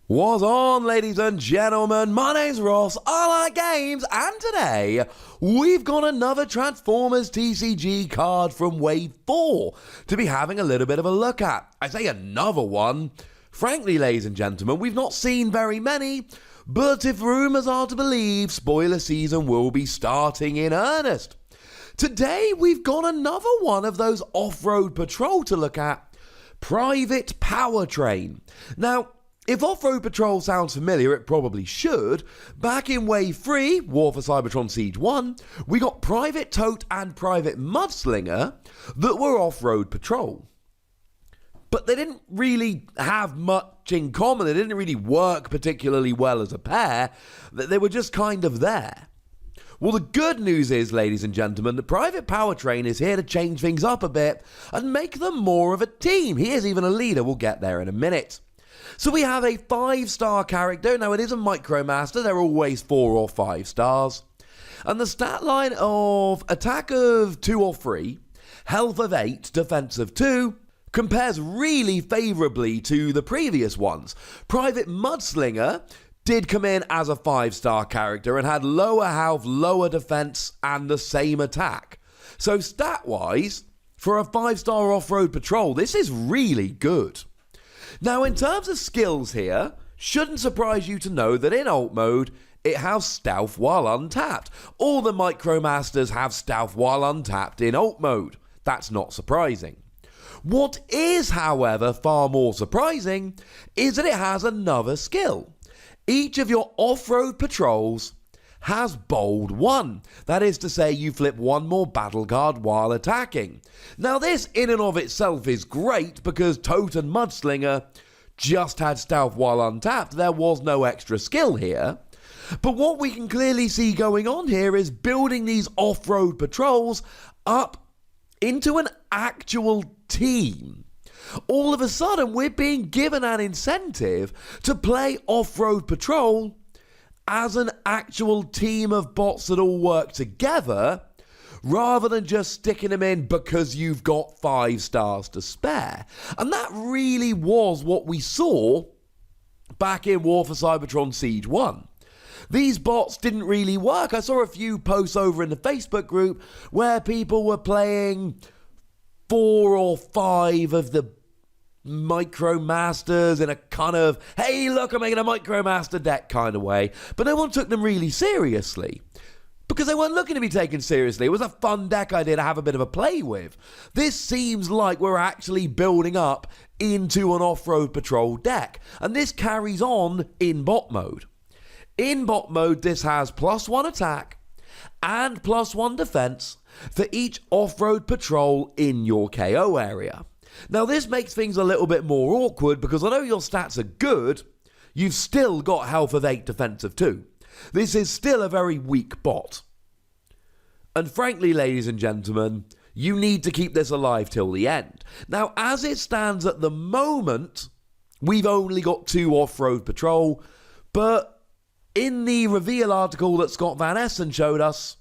What's on, ladies and gentlemen? My name's Ross, I like games, and today we've got another Transformers TCG card from Wave 4 to be having a little bit of a look at. I say another one. Frankly, ladies and gentlemen, we've not seen very many, but if rumours are to believe, spoiler season will be starting in earnest. Today we've got another one of those off-road patrol to look at, Private Powertrain. Now, if Off-Road Patrol sounds familiar, it probably should. Back in Wave 3, War for Cybertron Siege 1, we got Private Tote and Private Mudslinger that were Off-Road Patrol. But they didn't really have much in common. They didn't really work particularly well as a pair. They were just kind of there. Well, the good news is, ladies and gentlemen, that Private Powertrain is here to change things up a bit and make them more of a team. He is even a leader. We'll get there in a minute. So we have a 5-star character. Now, it is a Micromaster. They're always 4 or 5 stars. And the stat line of attack of 2 or 3, health of 8, defense of 2, compares really favourably to the previous ones. Private Mudslinger did come in as a 5-star character and had lower health, lower defense, and the same attack. So stat-wise, for a 5-star off-road patrol, this is really good. Now, in terms of skills here, shouldn't surprise you to know that in alt mode, it has stealth while untapped. All the Micromasters have stealth while untapped in alt mode. That's not surprising. What is, however, far more surprising is that it has another skill. Each of your off-road patrols has bold 1. That is to say, you flip 1 more battle card while attacking. Now, this in and of itself is great because Tote and Mudslinger just had stealth while untapped. There was no extra skill here. But what we can clearly see going on here is building these off-road patrols up into an actual team. All of a sudden, we're being given an incentive to play off-road patrol as an actual team of bots that all work together, rather than just sticking them in because you've got 5 stars to spare. And that really was what we saw back in War for Cybertron Siege 1. These bots didn't really work. I saw a few posts over in the Facebook group where people were playing 4 or 5 of the Micromasters in a kind of, hey, look, I'm making a Micromaster deck kind of way. But no one took them really seriously because they weren't looking to be taken seriously. It was a fun deck idea to have a bit of a play with. This seems like we're actually building up into an off-road patrol deck. And this carries on in bot mode. In bot mode, this has +1 attack and +1 defense for each off-road patrol in your KO area. Now, this makes things a little bit more awkward because although your stats are good, you've still got health of 8, defense of 2. This is still a very weak bot. And frankly, ladies and gentlemen, you need to keep this alive till the end. Now, as it stands at the moment, we've only got 2 off-road patrol, but in the reveal article that Scott Van Essen showed us,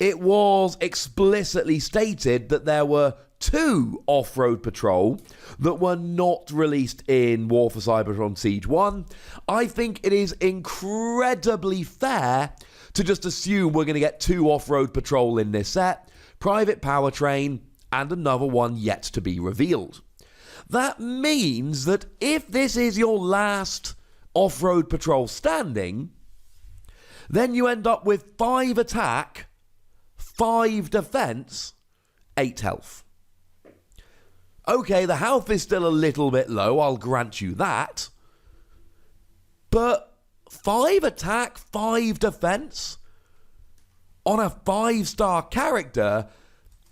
it was explicitly stated that there were 2 off-road patrol that were not released in War for Cybertron Siege 1. I think it is incredibly fair to just assume we're going to get 2 off-road patrol in this set, Private Powertrain, and another one yet to be revealed. That means that if this is your last off-road patrol standing, then you end up with 5 attack, 5 defense, 8 health. Okay, the health is still a little bit low, I'll grant you that. But 5 attack, 5 defense on a 5-star character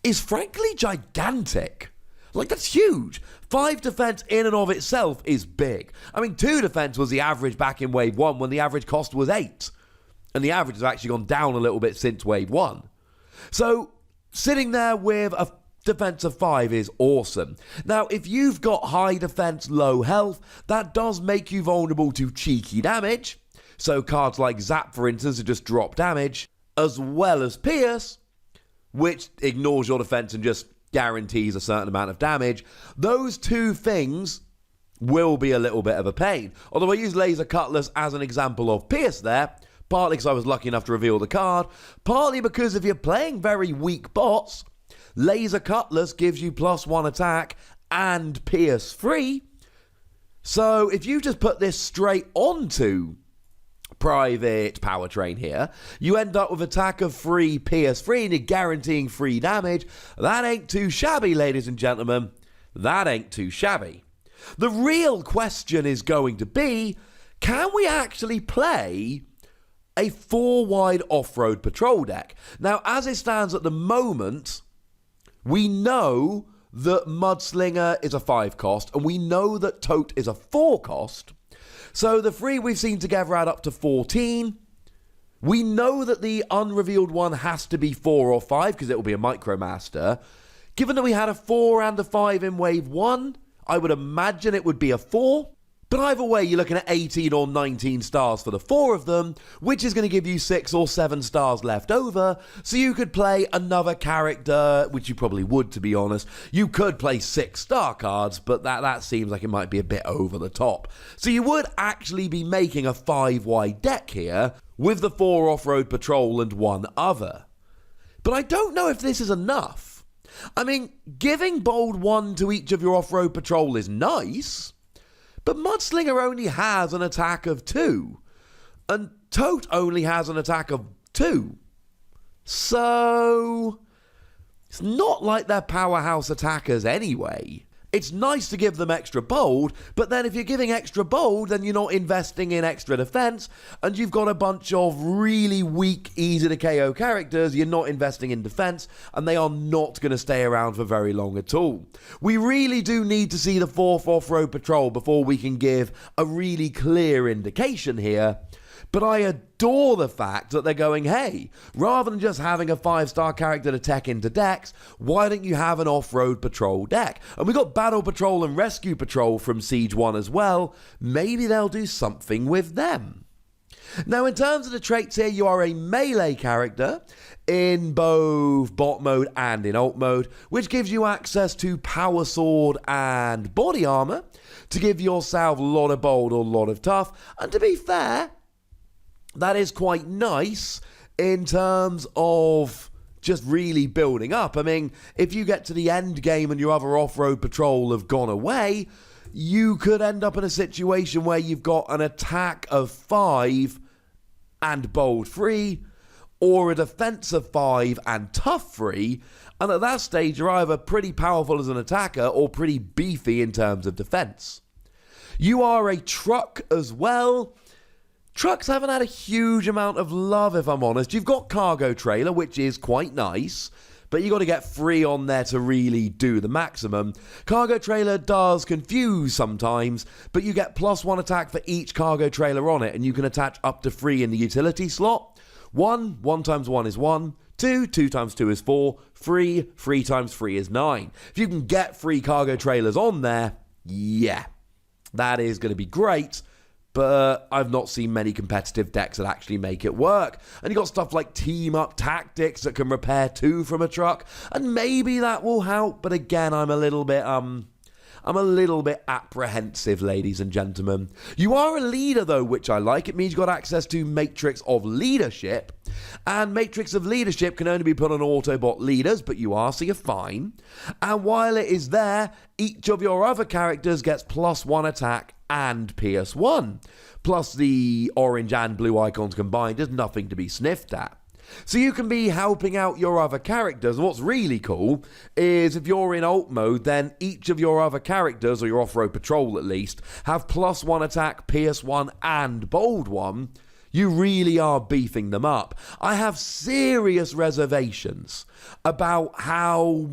is frankly gigantic. Like, that's huge. 5 defense in and of itself is big. I mean, 2 defense was the average back in Wave 1 when the average cost was 8. And the average has actually gone down a little bit since Wave 1. So, sitting there with a defense of 5 is awesome. Now, if you've got high defense, low health, that does make you vulnerable to cheeky damage. So cards like Zap, for instance, that just drop damage, as well as Pierce, which ignores your defense and just guarantees a certain amount of damage. Those 2 things will be a little bit of a pain. Although I use Laser Cutlass as an example of Pierce there, partly because I was lucky enough to reveal the card, partly because if you're playing very weak bots, Laser Cutlass gives you +1 attack and Pierce free. So if you just put this straight onto Private Powertrain here, you end up with attack of free, Pierce free, and you're guaranteeing free damage. That ain't too shabby, ladies and gentlemen. That ain't too shabby. The real question is going to be, can we actually play a 4-wide off-road patrol deck? Now, as it stands at the moment, we know that Mudslinger is a 5 cost, and we know that Tote is a 4 cost. So the 3 we've seen together add up to 14. We know that the unrevealed one has to be 4 or 5, because it will be a Micromaster. Given that we had a 4 and a 5 in Wave 1, I would imagine it would be a 4. But either way, you're looking at 18 or 19 stars for the 4 of them, which is going to give you 6 or 7 stars left over, so you could play another character, which you probably would, to be honest. You could play 6 star cards, but that seems like it might be a bit over the top. So you would actually be making a 5-wide deck here, with the 4 off-road patrol and 1 other. But I don't know if this is enough. I mean, giving bold 1 to each of your off-road patrol is nice, but Mudslinger only has an attack of 2, and Tote only has an attack of 2. So it's not like they're powerhouse attackers anyway. It's nice to give them extra bold, but then if you're giving extra bold, then you're not investing in extra defense, and you've got a bunch of really weak, easy to KO characters, you're not investing in defense, and they are not going to stay around for very long at all. We really do need to see the 4th off-road patrol before we can give a really clear indication here. But I adore the fact that they're going, hey, rather than just having a 5-star character to tech into decks, why don't you have an off-road patrol deck? And we got Battle Patrol and Rescue Patrol from Siege 1 as well. Maybe they'll do something with them. Now, in terms of the traits here, you are a melee character in both bot mode and in alt mode, which gives you access to power sword and body armor to give yourself a lot of bold or a lot of tough. And to be fair, that is quite nice in terms of just really building up. I mean, if you get to the end game and your other off-road patrol have gone away, you could end up in a situation where you've got an attack of 5 and bold 3, or a defense of 5 and tough 3, and at that stage you're either pretty powerful as an attacker or pretty beefy in terms of defense. You are a truck as well. Trucks haven't had a huge amount of love, if I'm honest. You've got cargo trailer, which is quite nice, but you got to get 3 on there to really do the maximum. Cargo trailer does confuse sometimes, but you get +1 attack for each cargo trailer on it, and you can attach up to 3 in the utility slot. 1 times 1 is 1. 2 times 2 is 4. 3 times 3 is 9. If you can get 3 cargo trailers on there, yeah, that is going to be great. But I've not seen many competitive decks that actually make it work. And you've got stuff like Team Up Tactics that can repair 2 from a truck, and maybe that will help. But again, I'm a little bit apprehensive, ladies and gentlemen. You are a leader, though, which I like. It means you've got access to Matrix of Leadership. And Matrix of Leadership can only be put on Autobot leaders, but you are, so you're fine. And while it is there, each of your other characters gets +1 attack and Pierce 1. Plus the orange and blue icons combined is nothing to be sniffed at. So you can be helping out your other characters. And what's really cool is if you're in alt mode, then each of your other characters, or your off-road patrol at least, have +1 attack, Pierce 1 and bold 1. You really are beefing them up. I have serious reservations about how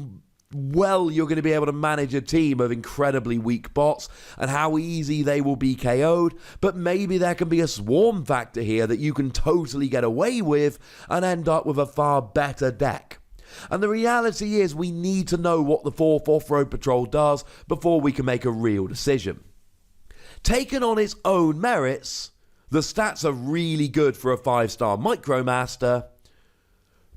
well you're going to be able to manage a team of incredibly weak bots and how easy they will be KO'd, but maybe there can be a swarm factor here that you can totally get away with and end up with a far better deck. And the reality is we need to know what the 4th off-road patrol does before we can make a real decision. Taken on its own merits, the stats are really good for a 5-star Micromaster,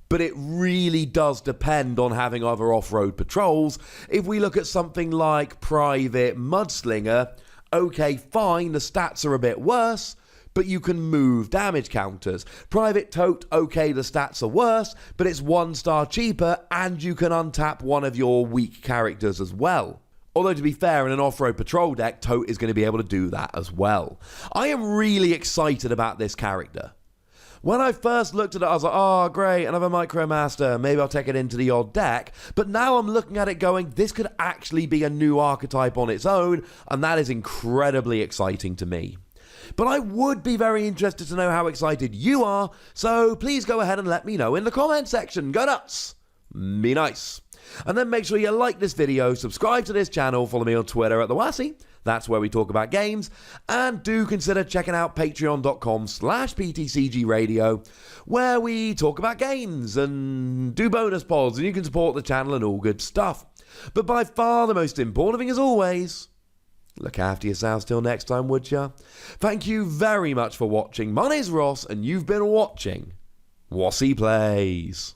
but it really does depend on having other off-road patrols. If we look at something like Private Mudslinger, Okay, fine, the stats are a bit worse, but you can move damage counters. Private Tote, okay, the stats are worse, but it's 1 star cheaper, and you can untap one of your weak characters as well. Although, to be fair, in an off-road patrol deck, Tote is going to be able to do that as well. I am really excited about this character. When I first looked at it, I was like, oh, great, another Micromaster. Maybe I'll take it into the odd deck. But now I'm looking at it going, this could actually be a new archetype on its own, and that is incredibly exciting to me. But I would be very interested to know how excited you are, so please go ahead and let me know in the comment section. Go nuts! Be nice. And then make sure you like this video, subscribe to this channel, follow me on Twitter at the Wossy. That's where we talk about games. And do consider checking out patreon.com/PTCG Radio, where we talk about games and do bonus pods, and you can support the channel and all good stuff. But by far the most important thing, as always, look after yourselves till next time, would ya? Thank you very much for watching. My name's Ross, and you've been watching Wossy Plays.